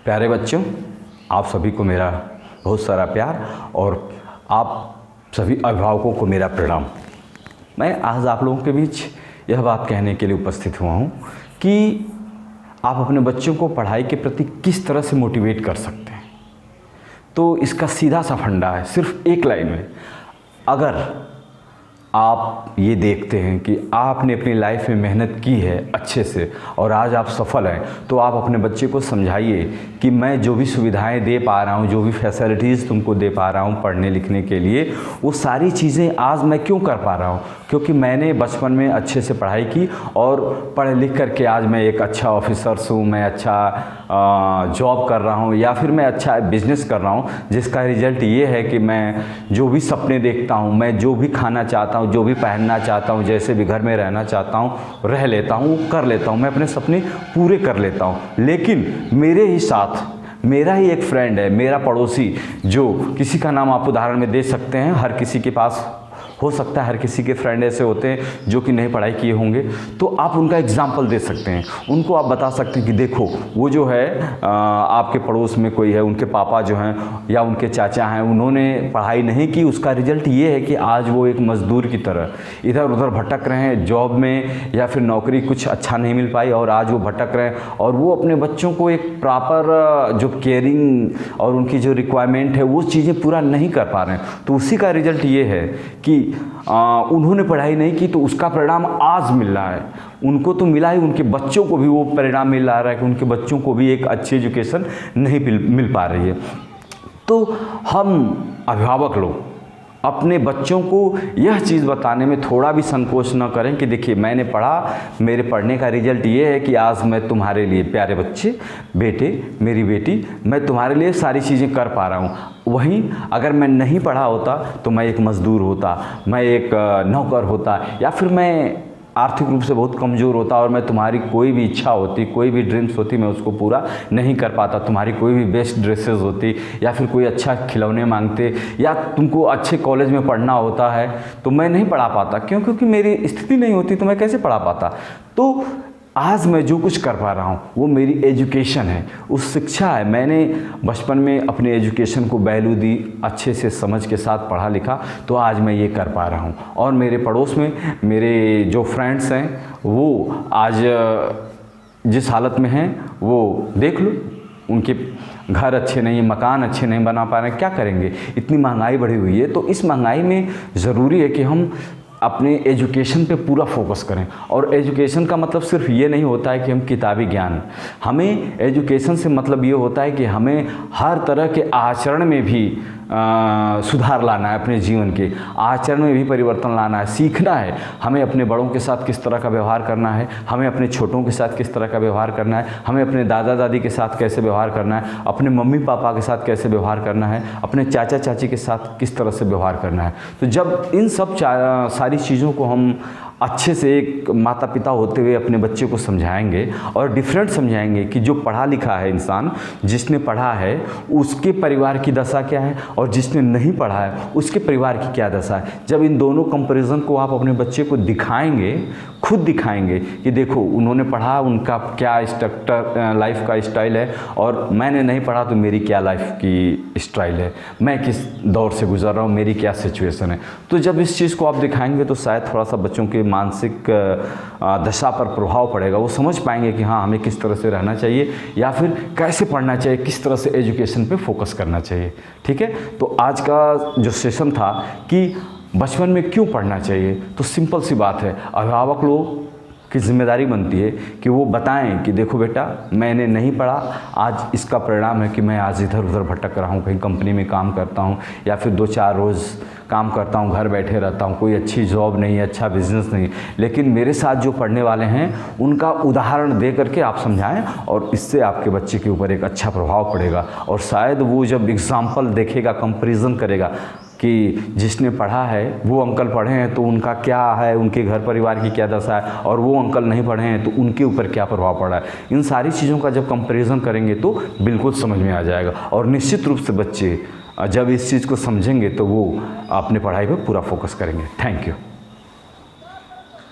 प्यारे बच्चों, आप सभी को मेरा बहुत सारा प्यार और आप सभी अभिभावकों को मेरा प्रणाम। मैं आज आप लोगों के बीच यह बात कहने के लिए उपस्थित हुआ हूँ कि आप अपने बच्चों को पढ़ाई के प्रति किस तरह से मोटिवेट कर सकते हैं। तो इसका सीधा सा फंडा है, सिर्फ एक लाइन में। अगर आप ये देखते हैं कि आपने अपनी लाइफ में मेहनत की है अच्छे से और आज आप सफल हैं, तो आप अपने बच्चे को समझाइए कि मैं जो भी सुविधाएं दे पा रहा हूं, जो भी फैसिलिटीज़ तुमको दे पा रहा हूं पढ़ने लिखने के लिए, वो सारी चीज़ें आज मैं क्यों कर पा रहा हूं? क्योंकि मैंने बचपन में अच्छे से पढ़ाई की और पढ़ लिख करके आज मैं एक अच्छा ऑफिसर्स हूँ, मैं अच्छा जॉब कर रहा हूँ या फिर मैं अच्छा बिजनेस कर रहा हूँ, जिसका रिजल्ट ये है कि मैं जो भी सपने देखता हूँ, मैं जो भी खाना चाहता हूँ, जो भी पहनना चाहता हूँ, जैसे भी घर में रहना चाहता हूँ रह लेता हूँ, कर लेता हूँ, मैं अपने सपने पूरे कर लेता हूँ। लेकिन मेरे ही साथ मेरा ही एक फ्रेंड है, मेरा पड़ोसी, जो किसी का नाम आप उदाहरण में दे सकते हैं, हर किसी के पास हो सकता है, हर किसी के फ्रेंड ऐसे होते हैं जो कि नहीं पढ़ाई किए होंगे, तो आप उनका एग्जाम्पल दे सकते हैं। उनको आप बता सकते हैं कि देखो वो जो है आपके पड़ोस में कोई है, उनके पापा जो हैं या उनके चाचा हैं, उन्होंने पढ़ाई नहीं की, उसका रिजल्ट ये है कि आज वो एक मज़दूर की तरह इधर उधर भटक रहे हैं, जॉब में या फिर नौकरी कुछ अच्छा नहीं मिल पाई और आज वो भटक रहे हैं और वो अपने बच्चों को एक प्रॉपर जो केयरिंग और उनकी जो रिक्वायरमेंट है वो चीज़ें पूरा नहीं कर पा रहे हैं। तो उसी का रिजल्ट ये है कि उन्होंने पढ़ाई नहीं की, तो उसका परिणाम आज मिल रहा है। उनको तो मिला ही, उनके बच्चों को भी वो परिणाम मिल रहा है कि उनके बच्चों को भी एक अच्छी एजुकेशन नहीं मिल पा रही है। तो हम अभिभावक लोग अपने बच्चों को यह चीज़ बताने में थोड़ा भी संकोच न करें कि देखिए मैंने पढ़ा, मेरे पढ़ने का रिजल्ट ये है कि आज मैं तुम्हारे लिए, प्यारे बच्चे, बेटे, मेरी बेटी, मैं तुम्हारे लिए सारी चीज़ें कर पा रहा हूँ। वहीं अगर मैं नहीं पढ़ा होता तो मैं एक मज़दूर होता, मैं एक नौकर होता, या फिर मैं आर्थिक रूप से बहुत कमज़ोर होता और मैं तुम्हारी कोई भी इच्छा होती, कोई भी ड्रीम्स होती, मैं उसको पूरा नहीं कर पाता। तुम्हारी कोई भी बेस्ट ड्रेसेस होती या फिर कोई अच्छा खिलौने मांगते या तुमको अच्छे कॉलेज में पढ़ना होता है तो मैं नहीं पढ़ा पाता। क्यों? क्योंकि मेरी स्थिति नहीं होती तो मैं कैसे पढ़ा पाता। तो आज मैं जो कुछ कर पा रहा हूँ वो मेरी एजुकेशन है, उस शिक्षा है। मैंने बचपन में अपने एजुकेशन को वैल्यू दी, अच्छे से समझ के साथ पढ़ा लिखा, तो आज मैं ये कर पा रहा हूँ। और मेरे पड़ोस में मेरे जो फ्रेंड्स हैं वो आज जिस हालत में हैं वो देख लो, उनके घर अच्छे नहीं, मकान अच्छे नहीं बना पा रहे हैं, क्या करेंगे? इतनी महंगाई बढ़ी हुई है। तो इस महंगाई में ज़रूरी है कि हम अपने एजुकेशन पे पूरा फोकस करें। और एजुकेशन का मतलब सिर्फ ये नहीं होता है कि हम किताबी ज्ञान, हमें एजुकेशन से मतलब ये होता है कि हमें हर तरह के आचरण में भी सुधार लाना है, अपने जीवन के आचरण में भी परिवर्तन लाना है, सीखना है। हमें अपने बड़ों के साथ किस तरह का व्यवहार करना है, हमें अपने छोटों के साथ किस तरह का व्यवहार करना है, हमें अपने दादा दादी के साथ कैसे व्यवहार करना है, अपने मम्मी पापा के साथ कैसे व्यवहार करना है, अपने चाचा चाची के साथ किस तरह से व्यवहार करना है। तो जब इन सब सारी चीज़ों को हम अच्छे से एक माता पिता होते हुए अपने बच्चे को समझाएंगे और डिफरेंट समझाएंगे कि जो पढ़ा लिखा है इंसान, जिसने पढ़ा है उसके परिवार की दशा क्या है और जिसने नहीं पढ़ा है उसके परिवार की क्या दशा है। जब इन दोनों कंपैरिजन को आप अपने बच्चे को दिखाएंगे, खुद दिखाएंगे कि देखो उन्होंने पढ़ा, उनका क्या स्ट्रक्चर लाइफ का स्टाइल है और मैंने नहीं पढ़ा तो मेरी क्या लाइफ की स्टाइल है, मैं किस दौर से गुजर रहा हूँ, मेरी क्या सिचुएशन है। तो जब इस चीज़ को आप दिखाएंगे तो शायद थोड़ा सा बच्चों के मानसिक दशा पर प्रभाव पड़ेगा। वो समझ पाएंगे कि हाँ हमें किस तरह से रहना चाहिए या फिर कैसे पढ़ना चाहिए, किस तरह से एजुकेशन पे फोकस करना चाहिए। ठीक है, तो आज का जो सेशन था कि बचपन में क्यों पढ़ना चाहिए, तो सिंपल सी बात है, अभिभावक लोग की जिम्मेदारी बनती है कि वो बताएं कि देखो बेटा मैंने नहीं पढ़ा, आज इसका परिणाम है कि मैं आज इधर उधर भटक रहा हूँ, कहीं कंपनी में काम करता हूँ या फिर 2-4 रोज़ काम करता हूँ, घर बैठे रहता हूँ, कोई अच्छी जॉब नहीं, अच्छा बिजनेस नहीं। लेकिन मेरे साथ जो पढ़ने वाले हैं उनका उदाहरण दे करके आप समझाएं और इससे आपके बच्चे के ऊपर एक अच्छा प्रभाव पड़ेगा। और शायद वो जब एग्जाम्पल देखेगा, कंपैरिजन करेगा कि जिसने पढ़ा है वो अंकल पढ़े हैं तो उनका क्या है, उनके घर परिवार की क्या दशा है, और वो अंकल नहीं पढ़े हैं तो उनके ऊपर क्या प्रभाव पड़ा है। इन सारी चीज़ों का जब कंपैरिजन करेंगे तो बिल्कुल समझ में आ जाएगा। और निश्चित रूप से बच्चे जब इस चीज़ को समझेंगे तो वो अपने पढ़ाई पर पूरा फोकस करेंगे। Thank you.